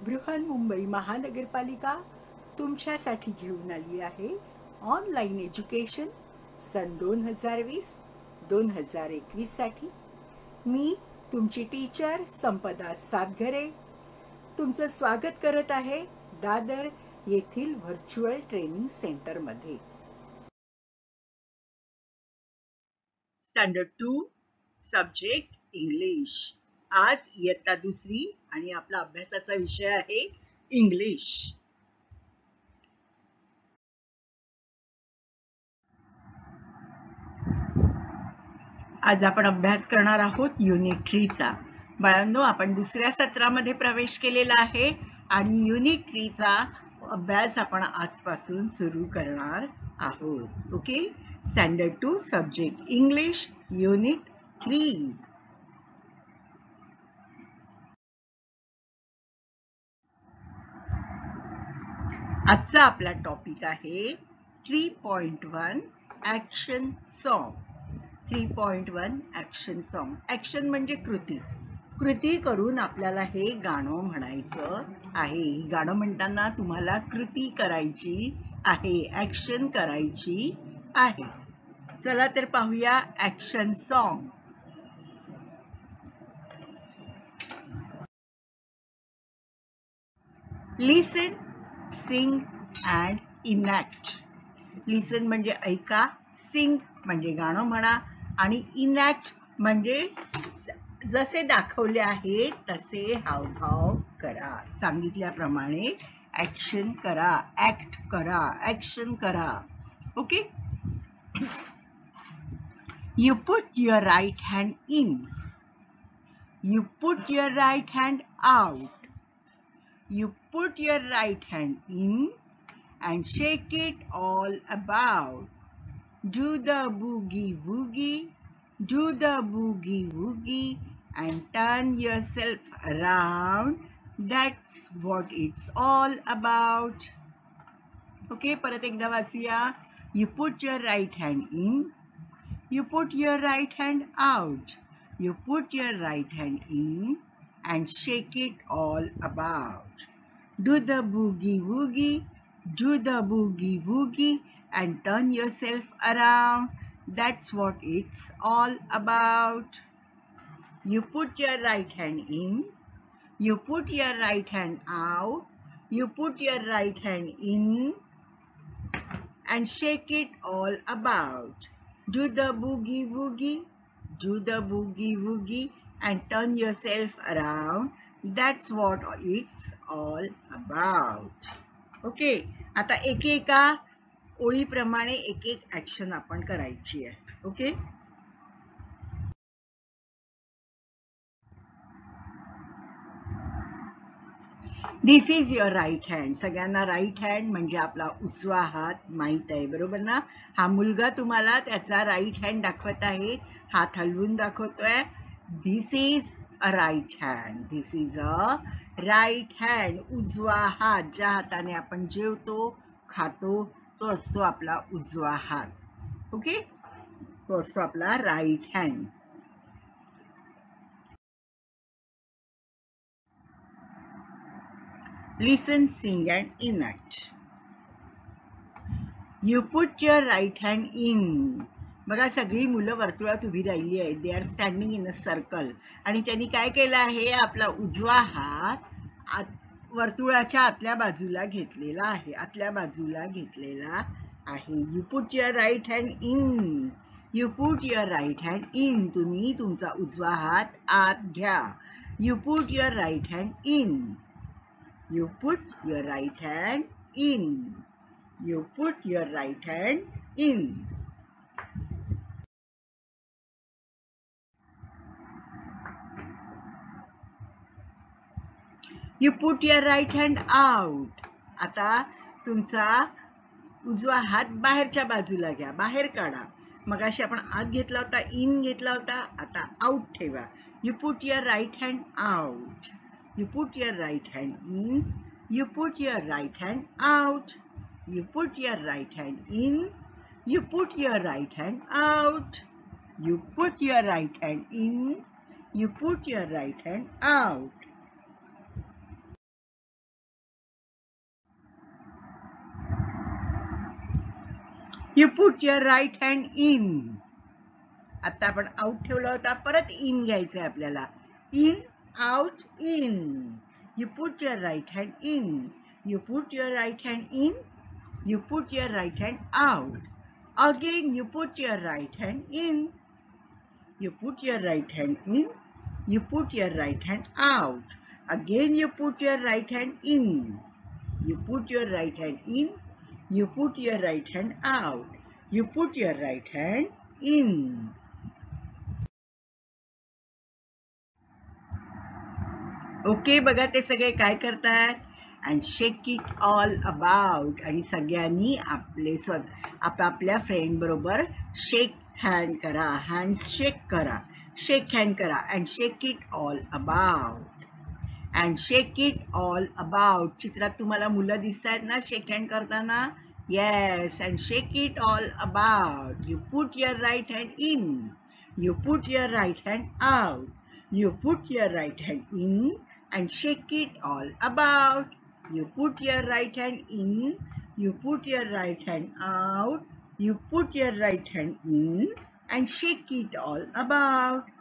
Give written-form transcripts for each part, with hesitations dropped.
बृहन्मुंबई महानगरपालिका तुमच्यासाठी घेऊन आली आहे ऑनलाईन एज्युकेशन सन 2020-2021 साठी. मी तुमची टीचर संपदा सातघरे तुमचं स्वागत करत आहे दादर येथील व्हर्च्युअल ट्रेनिंग सेंटर मध्ये. Standard 2 subject English. आज इयत्ता दुसरी आणि आपला अभ्यासाचा विषय आहे इंग्लिश. आज आपण अभ्यास करणार आहोत युनिट 3 चा. बाळांनो, आपण दुसऱ्या सत्रामध्ये प्रवेश केलेला आहे आणि युनिट 3 चा अभ्यास आपण आजपासून सुरू करणार आहोत. Okay, standard 2 subject English unit 3. आजचा आपला टॉपिक आहे 3.1 action song. 3.1 action song. Action म्हणजे कृती. कृती करून आपल्याला हे गाणं म्हणायचं आहे. गाणं म्हणताना तुम्हाला कृती करायची आहे, ऍक्शन करायची आहे. चला तर पाहूया action song. Listen, sing and enact. Listen म्हणजे ऐका, सिंग म्हणजे गाणं म्हणा आणि इनॅक्ट म्हणजे जसे दाखवले आहे तसे हावभाव करा. सांगितल्याप्रमाणे ऍक्शन करा, ऍक्ट करा, ऍक्शन करा. Okay. You put your right hand in. You put your right hand out. You put your right hand in and shake it all about. Do the boogie woogie, do the boogie woogie and turn yourself around. That's what it's all about. Okay, परत एकदा वाचूया. You put your right hand in, you put your right hand out, you put your right hand in and shake it all about. Do the boogie woogie, do the boogie woogie and turn yourself around. That's what it's all about. You put your right hand in, you put your right hand out, you put your right hand in and shake it all about. Do the boogie woogie, do the boogie woogie and turn yourself around. That's what it's all about. Okay, आता एकेका ओळीप्रमाणे एक एक action आपण करायची आहे. Okay. This is your right hand. सगळ्यांना right hand म्हणजे आपला उजवा हात माहित आहे, बरोबर ना. हा मुलगा तुम्हाला त्याचा राईट हँड दाखवत आहे, हात हलवून दाखवतोय. This is a right hand. This is a right hand. उजवा हात, ज्या हाताने आपण जेवतो, खातो, तो असतो आपला उजवा हात. ओके, तो असतो आपला right hand. Listen, sing and enact. You put your right hand in. बघा, सगळी मुलं वर्तुळात उभी राहिली आहेत. They are standing in a circle. आणि त्यांनी काय केलं आहे, आपला उजवा हात वर्तुळाच्या आतल्या बाजूला घेतलेला आहे, आतल्या बाजूला घेतलेला आहे. You put your right hand in. You put your right hand in. तुम्ही तुमचा उजवा हात आत घ्या. You put your right hand in. You put your right hand in. You put your right hand in. You put your right hand out. आता तुमचा उजवा हात बाहेरच्या बाजूला घ्या, बाहेर काढा. मगाशी आपण आत घेतला होता, इन घेतला होता, आता आउट ठेवा. You put your right hand out. You put your right hand in. You put your right hand out. You put your right hand in. You put your right hand out. You put your right hand in. You put your right hand out. You put your right hand in. आता आपण out ठेवला होता, परत in घ्यायचं आहे आपल्याला. In, out, in. You put your right hand in. You put your right hand in. You put your right hand out. Again, you put your right hand in. You put your right hand in. You put your right hand out. Again, you put your right hand in. You put your right hand in. You put your right hand out. You put your right hand in. Okay, बघा ते सगळे काय करतात. And shake it all about. आणि सगळ्यांनी आपापल्या friend बरोबर शेक hand करा, हँड शेक करा, शेक हँड करा. And shake it all about. And shake it all about. चित्रात तुम्हाला मुलं दिसत आहेत ना शेक हँड करताना. Yes. And shake it all about. You put your right hand in. You put your right hand out. You put your right hand in and shake it all about. You put your right hand in. You put your right hand out. You put your right hand in and shake it all about.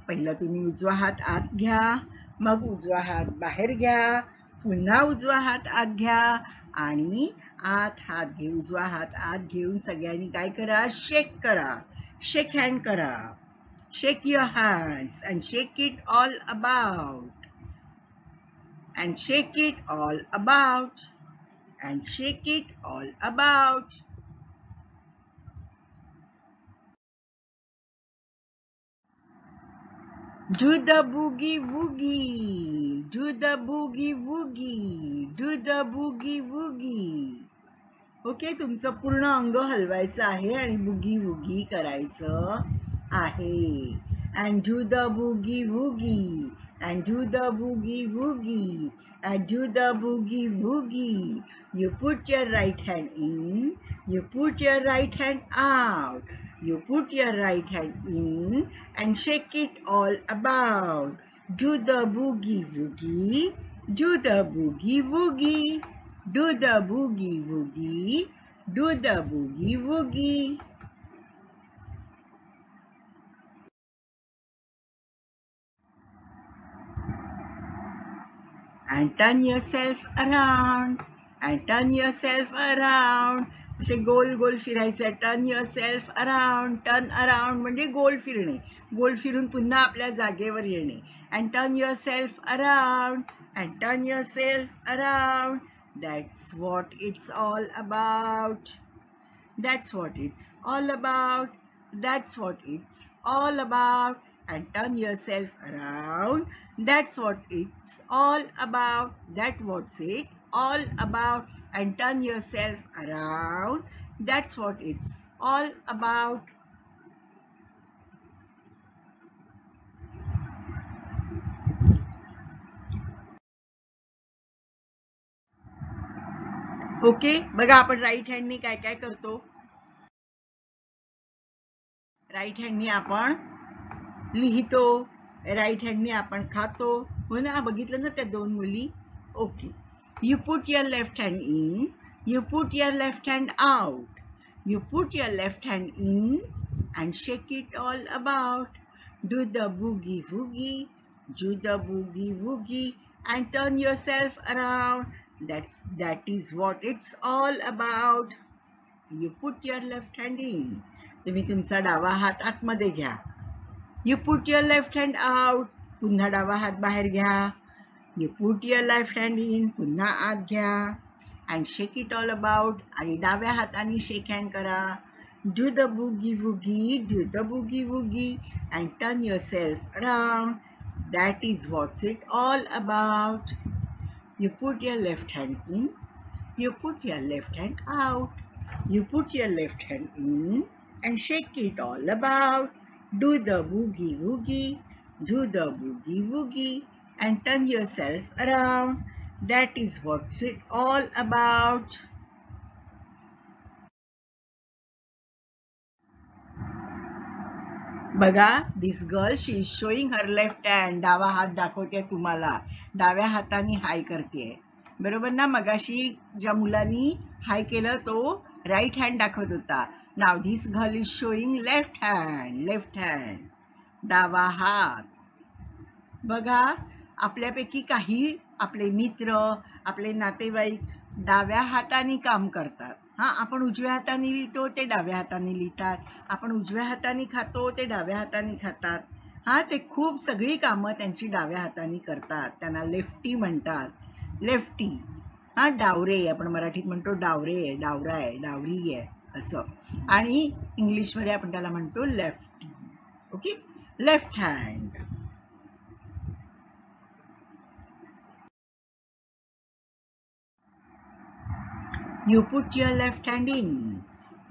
पहिला तुम्ही उजवा हात आत घ्या, मग उजवा हात बाहेर घ्या, पुन्हा उजवा हात आत घ्या आणि आत हात घेऊन उजवा हात आत घेऊन सगळ्यांनी काय करा, शेक करा, शेक हँड करा. Shake your hands and shake it all about. And shake it all about. And shake it all about. Do the boogie woogie. Do the boogie woogie. Do the boogie woogie. Okay, तुमचं पूर्ण अंग हलवायचं आहे आणि बुगी वुगी करायचं आहे. And do the boogie woogie. And do the boogie woogie. And do the boogie woogie. You put your right hand in. You put your right hand out. You put your right hand in and shake it all about. Do the boogie woogie. Do the boogie woogie. Do the boogie woogie. Do the boogie woogie. And turn yourself around. And turn yourself around. असे गोल गोल फिरायचं. Turn yourself around. Turn around म्हणजे गोल फिरणे. गोल फिरून पुन्हा आपल्या जागेवर येणे. And turn yourself around. And turn yourself around. That's what it's all about. That's what it's all about. That's what it's all about. And turn yourself around. That's what it's all about. That's what's it all about. And turn yourself around. That's what it's all about. Okay, बघा आपण right हँडनी काय काय करतो. Right हँडनी आपण लिहितो, right हँडनी आपण खातो. हो ना, बघितलं ना त्या दोन मुली. Okay. You put your left hand in. You put your left hand out. You put your left hand in and shake it all about. Do the boogie woogie. Do the boogie woogie and turn yourself around. That is what it's all about. You put your left hand in. तुम्ही तुमचा डावा हात आतमध्ये घ्या. You put your left hand out. पुन्हा डावा हात बाहेर घ्या. You put your left hand in. पुन्हा आत घ्या. And shake it all about. आणि डाव्या हाताने shake hand करा. Do the boogie woogie. Do the boogie woogie and turn yourself around. That is what's it all about. You put your left hand in. You put your left hand out. You put your left hand in and shake it all about. Do the boogie woogie. Do the boogie woogie and turn yourself around. That is what's it all about. बघा, this girl, she is showing her left hand. डावा हात दाखवते तुम्हाला. डाव्या हाताने हाय करते. बरोबर ना. मगाशी ज्या मुलांनी हाय केलं तो राईट हँड दाखवत होता. Now this girl is showing left hand, डावा हात. बघा, आपल्यापैकी काही आपले मित्र, आपले नातेवाईक डाव्या हाताने काम करतात. आपण उजव्या हाताने लिहितो, ते डाव्या हाताने लिहितात. आपण उजव्या हाताने खातो, ते डाव्या हाताने खातात. ते खूप सगळी कामं त्यांची डाव्या हाताने करतात. त्यांना लेफ्टी म्हणतात. लेफ्टी. डावरे, आपण मराठीत म्हणतो डावरे आहे, डावरा आहे, डावरी आहे असं. आणि इंग्लिशमध्ये आपण त्याला म्हणतो lefty. Okay, left hand. You put your left hand in.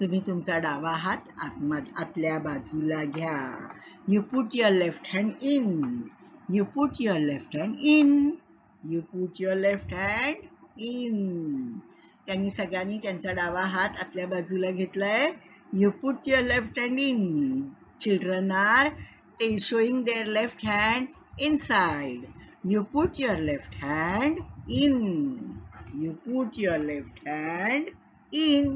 तुम्ही तुमचा डावा हात आतल्या बाजूला घ्या. You put your left hand in. You put your left hand in. You put your left hand in. त्यांनी सगळ्यांनी त्यांचा डावा हात आतल्या बाजूला घेतलाय. You put your left hand in. Children are showing their left hand inside. You put your left hand in. You put your left hand in.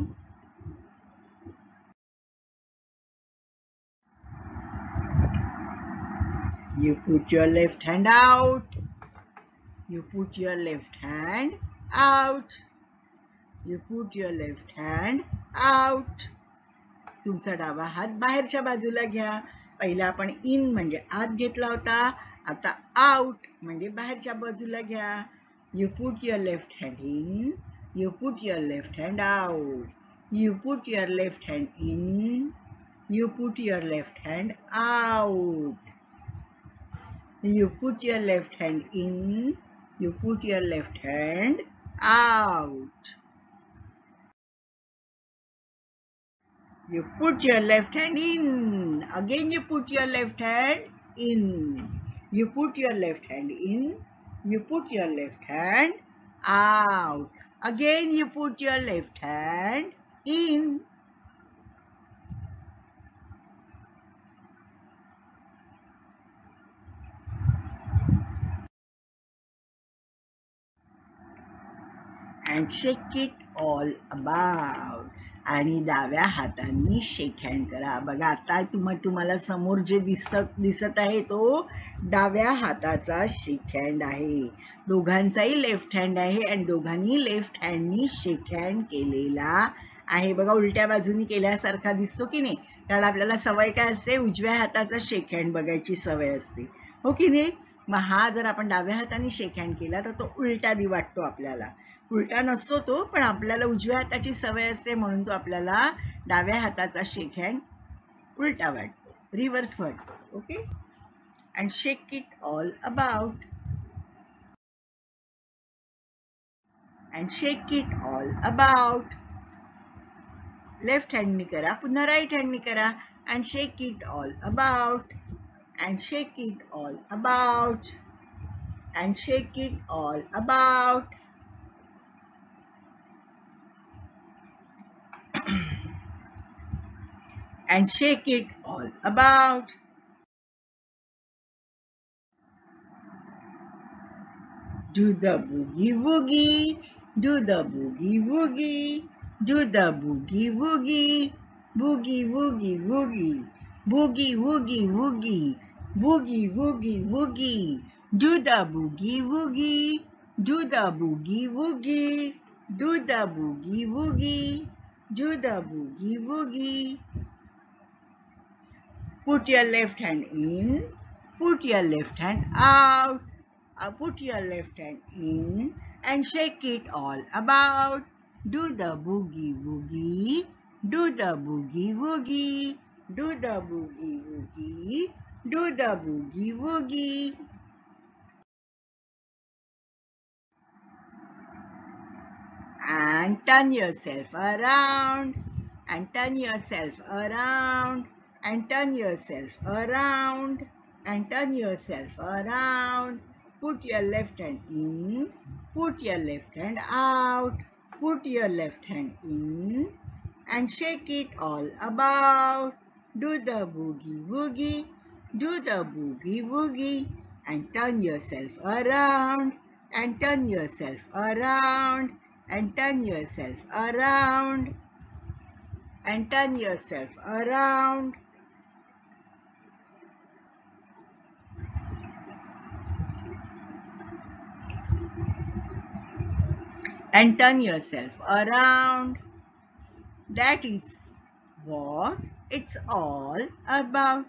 You put your left hand out. You put your left hand out. You put your left hand out. तुमचा डावा हात बाहेरच्या बाजूला घ्या. पहिला आपण in म्हणजे आत घेतला होता. आता आउट म्हणजे बाहेरच्या बाजूला घ्या. You put your left hand in. You put your left hand out. You put your left hand in. You put your left hand out. You put your left hand in. You put your left hand out. You put your left hand in. Again you put your left hand in. You put your left hand in. You put your left hand out. Again you put your left hand in. And shake it all about. आणि डाव्या हाताने शेक hand करा. बघा, आता तुम्हाला समोर जे दिसत आहे तो डाव्या हाताचा शेक हँड आहे. दोघांचाही लेफ्ट हँड आहे आणि दोघांनी लेफ्ट हँडनी शेक हँड केलेला आहे. बघा, उलट्या बाजूनी केल्यासारखा दिसतो की नाही. कारण आपल्याला सवय काय असते, उजव्या हाताचा शेक हँड बघायची सवय असते, हो की नाही. मग जर आपण डाव्या हाताने शेक हँड केला तर तो उलटा वाटतो आपल्याला. उलटा नसतो तो, पण आपल्याला उजव्या हाताची सवय असते म्हणून तो आपल्याला डाव्या हाताचा शेक हँड उलटा वाटतो, रिव्हर्स वाटतो. Okay, and shake it all about. And shake it all about. Left हँडनी करा, पुन्हा राईट हँडनी करा. And shake it all about. And shake it all about. And shake it all about. And shake it all about. Do the boogie woogie, do the boogie woogie, do the boogie woogie, boogie woogie woogie, boogie woogie woogie, boogie woogie woogie, do the boogie woogie, do the boogie woogie, do the boogie woogie, do the boogie woogie. Put your left hand in, put your left hand out, put your left hand in and shake it all about. Do the boogie woogie, do the boogie woogie, do the boogie woogie, do the boogie woogie. And turn yourself around, and turn yourself around, and turn yourself around, and turn yourself around. Put your left hand in, put your left hand out, put your left hand in, and shake it all about. Do the boogie woogie, do the boogie woogie, and turn yourself around, and turn yourself around, and turn yourself around. and turn yourself around. And turn yourself around. That is what it's all about.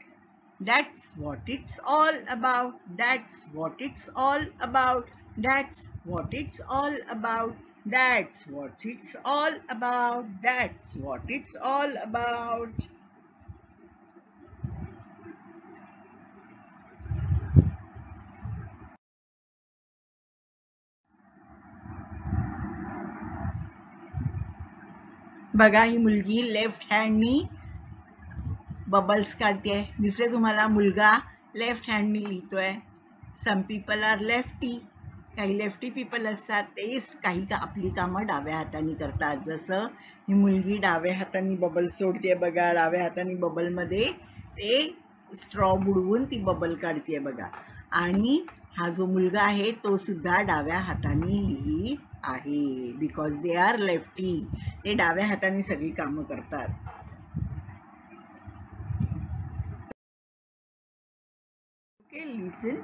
That's what it's all about. That's what it's all about. That's what it's all about. That's what it's all about. That's what it's all about. बघा ही मुलगी left हँडनी bubbles काढते. दिसले तुम्हाला? मुलगा left हँडनी लिहितोय. Some people are lefty. काही lefty people असतात ते काही आपली कामं डाव्या हाताने करतात. जसं ही मुलगी डाव्या हाताने बबल सोडते बघा. डाव्या हाताने बबल मध्ये ते स्ट्रॉ बुडवून ती बबल काढते बघा. आणि हा जो मुलगा आहे तो सुद्धा डाव्या हाताने लिहित आहे. Because they are lefty. ते डाव्या हाताने सगळी कामं करतात. Okay, listen,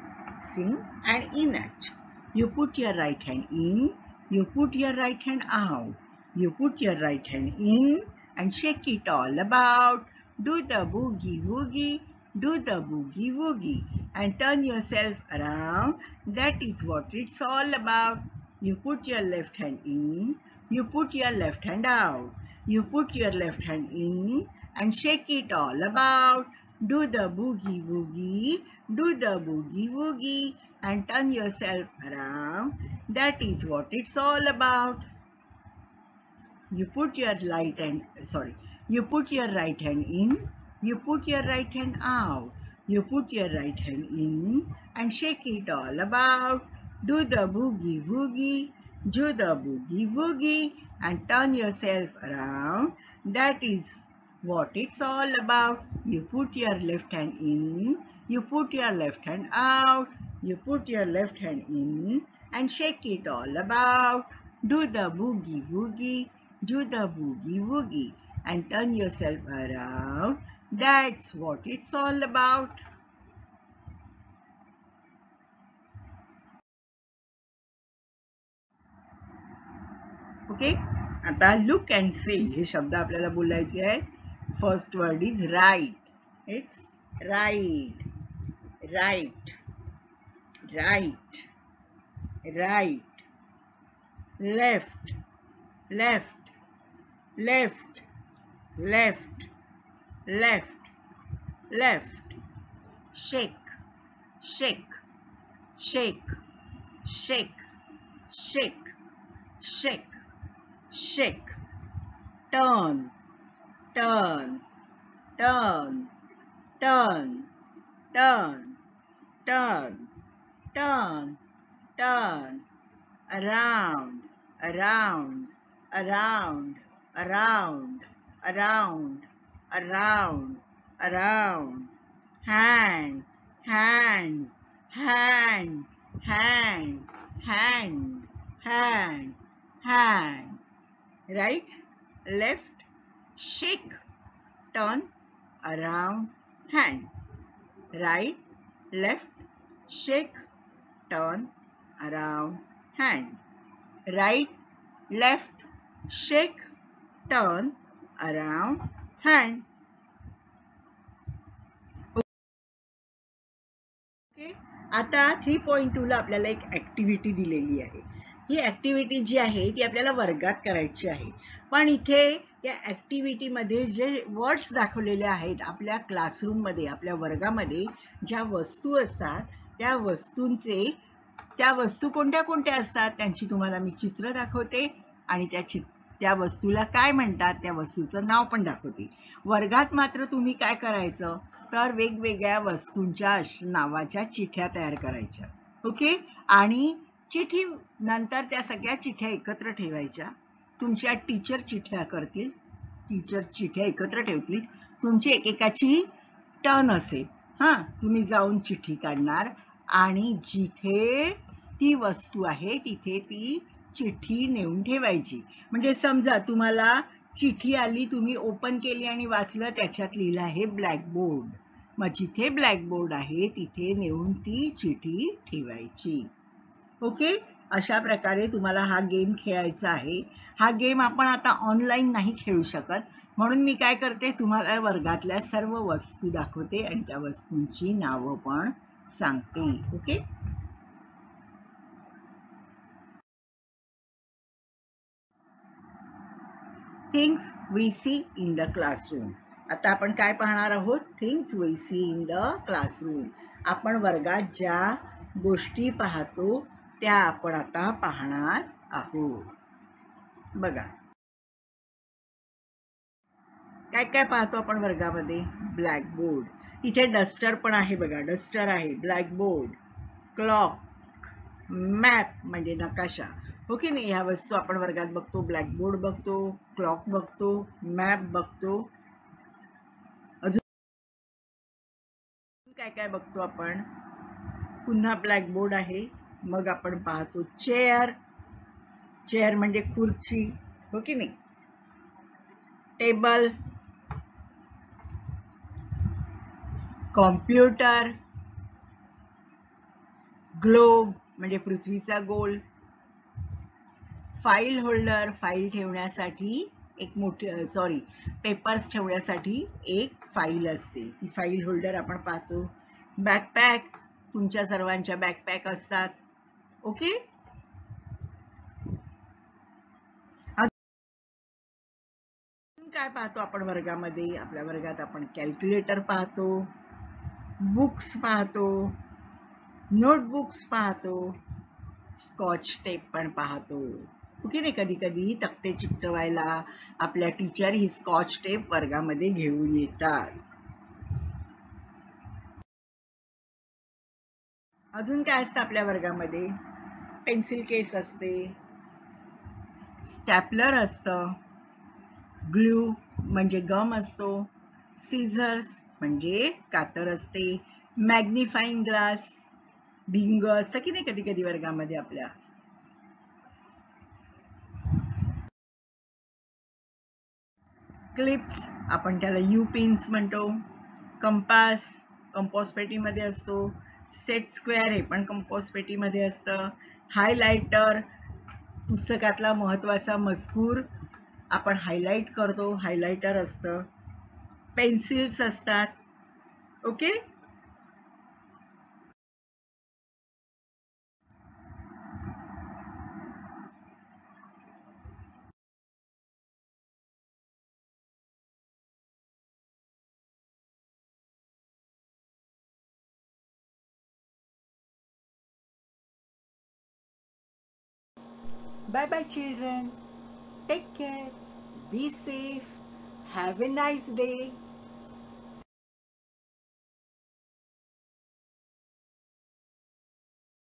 sing and enact. You put your right hand in, you put your right hand out. You put your right hand in and shake it all about. Do the boogie woogie, do the boogie woogie and turn yourself around. That is what it's all about. You put your left hand in, you put your left hand out. You put your left hand in and shake it all about. Do the boogie woogie, do the boogie woogie and turn yourself around. That is what it's all about. You put your you put your right hand in, you put your right hand out. You put your right hand in and shake it all about. Do the boogie woogie, do the boogie woogie and turn yourself around. That is what it's all about. You put your left hand in, you put your left hand out, you put your left hand in and shake it all about. Do the boogie woogie, do the boogie woogie and turn yourself around. That's what it's all about. Okay? आता look and say हे शब्द आपल्याला बोलायचे आहेत. First word is right. It's right, right, right, right. Left, left, left, left, left, left. Shake, shake, shake, shake, shake, shake, shake. Turn, turn, turn, turn, turn, turn, turn, turn. Around, around, around, around, around, around, around. Hand, hand, hand, hand, hand, hand, hand. Right, left, shake, turn, around, hand. Right, left, shake, turn, around, hand. Right, left, shake, turn, around, hand. Okay. आता 3.2 ला आपल्याला एक activity दिलेली आहे. ही activity जी आहे ती आपल्याला वर्गात करायची आहे. पण इथे या ऍक्टिव्हिटी मध्ये जे वर्ड्स दाखवलेले आहेत आपल्या क्लासरूम मध्ये, आपल्या वर्गामध्ये ज्या वस्तू असतात त्या वस्तू कोणत्या कोणत्या असतात त्यांची तुम्हाला मी चित्र दाखवते आणि त्या वस्तूला काय म्हणतात त्या वस्तूचं नाव पण दाखवते. वर्गात मात्र तुम्ही काय करायचं तर वेगवेगळ्या वस्तूंच्या नावाच्या चिठ्या तयार करायच्या. ओके. आणि चिठी नंतर त्या सगळ्या चिठ्या एकत्र ठेवायच्या. तुमच्या टीचर चिठ्या करतील, टीचर चिठ्या एकत्र ठेवतील. तुमची एकेकाची टर्न असेल. तुम्ही जाऊन चिठ्ठी काढणार आणि जिथे ती वस्तू आहे तिथे ती चिठ्ठी नेऊन ठेवायची. म्हणजे समजा तुम्हाला चिठी आली, तुम्ही ओपन केली आणि वाचलं, त्याच्यात लिहिलं आहे ब्लॅकबोर्ड. मग जिथे ब्लॅकबोर्ड आहे तिथे नेऊन ती चिठी ठेवायची. ओके, अशा प्रकारे तुम्हाला हा गेम खेळायचा आहे. हा गेम आपण आता ऑनलाईन नाही खेळू शकत, म्हणून मी काय करते, तुम्हाला वर्गातल्या सर्व वस्तू दाखवते आणि त्या वस्तूंची नावं पण सांगते. Okay, things we see in the classroom. आता आपण काय पाहणार आहोत? Things we see in the classroom. आपण वर्गात ज्या गोष्टी पाहतो त्या आपण आता पाहणार आहोत. बघा, काय काय पाहतो आपण वर्गामध्ये? ब्लॅकबोर्ड, इथे डस्टर पण आहे बघा, डस्टर आहे, ब्लॅकबोर्ड, क्लॉक, मॅप म्हणजे नकाशा. हो की नाही? ह्या वस्तू आपण वर्गात बघतो. ब्लॅकबोर्ड बघतो, क्लॉक बघतो, मॅप बघतो. अजून काय काय बघतो आपण? पुन्हा ब्लॅकबोर्ड आहे. मग आपण पाहतो चेअर, चेअर म्हणजे खुर्ची. हो की नाही? टेबल, कॉम्प्युटर, ग्लोब म्हणजे पृथ्वीचा गोल, फाईल होल्डर, फाईल ठेवण्यासाठी एक मोठी पेपर्स ठेवण्यासाठी एक फाईल असते, ती फाईल होल्डर आपण पाहतो. बॅकपॅक, तुमच्या सर्वांच्या बॅकपॅक असतात. ओके, काय पाहतो आपण वर्गामध्ये? आपल्या वर्गात आपण कॅल्क्युलेटर पाहतो, बुक्स पाहतो, नोटबुक्स पाहतो, स्कॉच टेप पण पाहतो. ओके नाही? कधी कधी तक्ते चिकटवायला आपल्या टीचर ही स्कॉच टेप वर्गामध्ये घेऊन येतात. अजून काय असतं आपल्या वर्गामध्ये? पेन्सिल केस असते, स्टॅपलर असतं, ग्लू म्हणजे गम असतो, सीझर्स म्हणजे कातर असते, मॅग्निफाईंग ग्लास, भिंग असतं की नाही कधी कधी वर्गामध्ये आपल्या. क्लिप्स, आपण त्याला यू पिन्स म्हणतो. कंपास कंपोस्ट पेटीमध्ये असतो. सेट स्क्वेअर हे पण कंपोस्ट पेटीमध्ये असतं. हायलायटर, पुस्तकातला महत्वाचा मजकूर आपण हायलाइट करतो, हायलायटर असतं. पेन्सिल्स असतात. Okay, bye bye children, take care, be safe, have a nice day.